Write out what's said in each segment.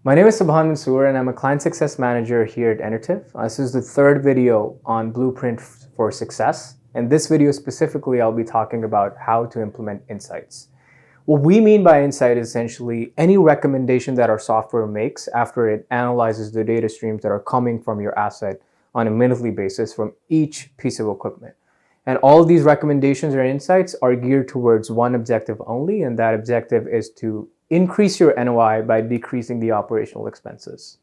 My name is Subhan Mansoor and I'm a Client Success Manager here at Enertiv. This is the third video on Blueprint for Success. In this video specifically, I'll be talking about how to implement insights. What we mean by insight is essentially any recommendation that our software makes after it analyzes the data streams that are coming from your asset on a minutely basis from each piece of equipment. And all of these recommendations or insights are geared towards one objective only, and that objective is to increase your NOI by decreasing the operational expenses.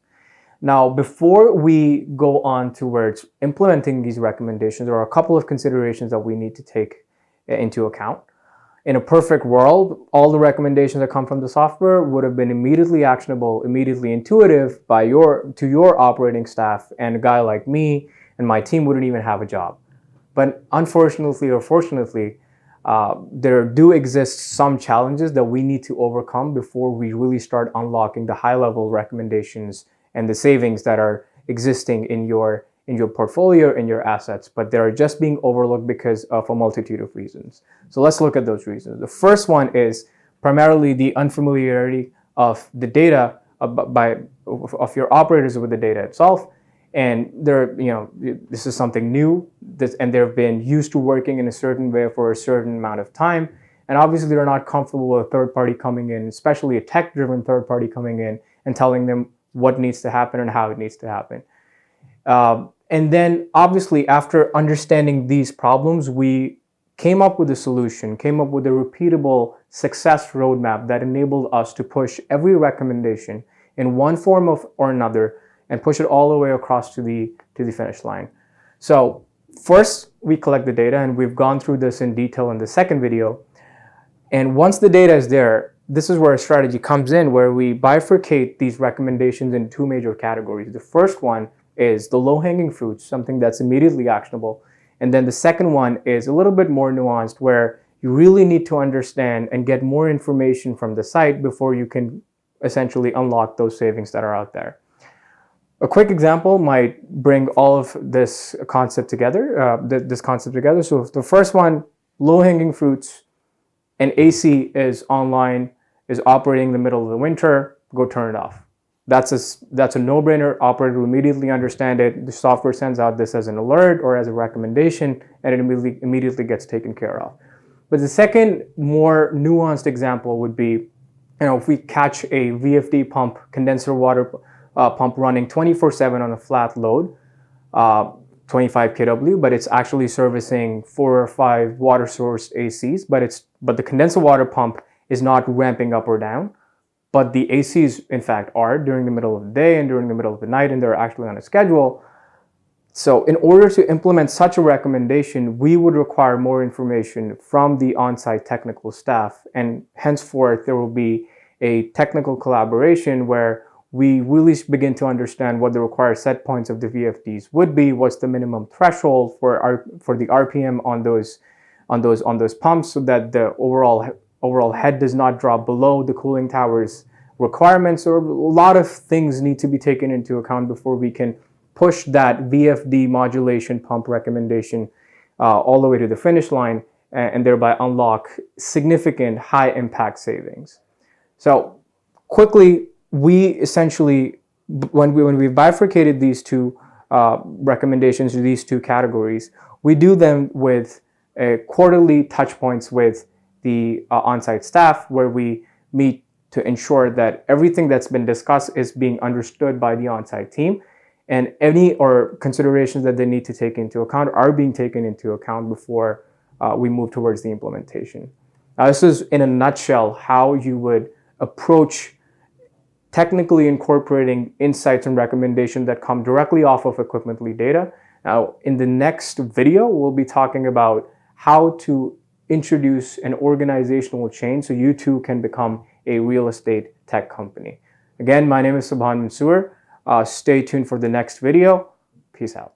Now, before we go on towards implementing these recommendations, there are a couple of considerations that we need to take into account. In a perfect world, all the recommendations that come from the software would have been immediately actionable, immediately intuitive to your operating staff, and a guy like me and my team wouldn't even have a job. But unfortunately or fortunately, there do exist some challenges that we need to overcome before we really start unlocking the high-level recommendations and the savings that are existing in your portfolio, in your assets, but they are just being overlooked because of a multitude of reasons. So let's look at those reasons. The first one is primarily the unfamiliarity of the data of your operators with the data itself. And this is something new, and they've been used to working in a certain way for a certain amount of time. And obviously they're not comfortable with a third party coming in, especially a tech-driven third party coming in and telling them what needs to happen and how it needs to happen. And then obviously after understanding these problems, we came up with a solution, came up with a repeatable success roadmap that enabled us to push every recommendation in one form or another and push it all the way across to the finish line. So first, we collect the data, and we've gone through this in detail in the second video. And once the data is there, this is where a strategy comes in, where we bifurcate these recommendations in two major categories. The first one is the low-hanging fruits, something that's immediately actionable. And then the second one is a little bit more nuanced, where you really need to understand and get more information from the site before you can essentially unlock those savings that are out there. A quick example might bring all of this concept together. So if the first one, low-hanging fruits, and AC is online, is operating in the middle of the winter, go turn it off. That's a no-brainer. Operator will immediately understand it. The software sends out this as an alert or as a recommendation, and it immediately gets taken care of. But the second, more nuanced example would be, if we catch a VFD pump, condenser water pump running 24/7 on a flat load, 25 kW, but it's actually servicing 4 or 5 water source ACs, but the condenser water pump is not ramping up or down, but the ACs in fact are during the middle of the day and during the middle of the night, and they're actually on a schedule. So in order to implement such a recommendation, we would require more information from the on-site technical staff, and henceforth there will be a technical collaboration where we really begin to understand what the required set points of the VFDs would be, what's the minimum threshold for the RPM on those pumps, so that the overall head does not drop below the cooling tower's requirements. Or a lot of things need to be taken into account before we can push that VFD modulation pump recommendation all the way to the finish line, and thereby unlock significant high impact savings. So quickly, we essentially, when we bifurcated these two recommendations to these two categories, we do them with quarterly touch points with the on-site staff, where we meet to ensure that everything that's been discussed is being understood by the on-site team, and any considerations that they need to take into account are being taken into account before we move towards the implementation. Now, this is in a nutshell how you would approach technically incorporating insights and recommendations that come directly off of equipment-ly data. Now, in the next video, we'll be talking about how to introduce an organizational change so you too can become a real estate tech company. Again, my name is Subhan Mansoor. Stay tuned for the next video. Peace out.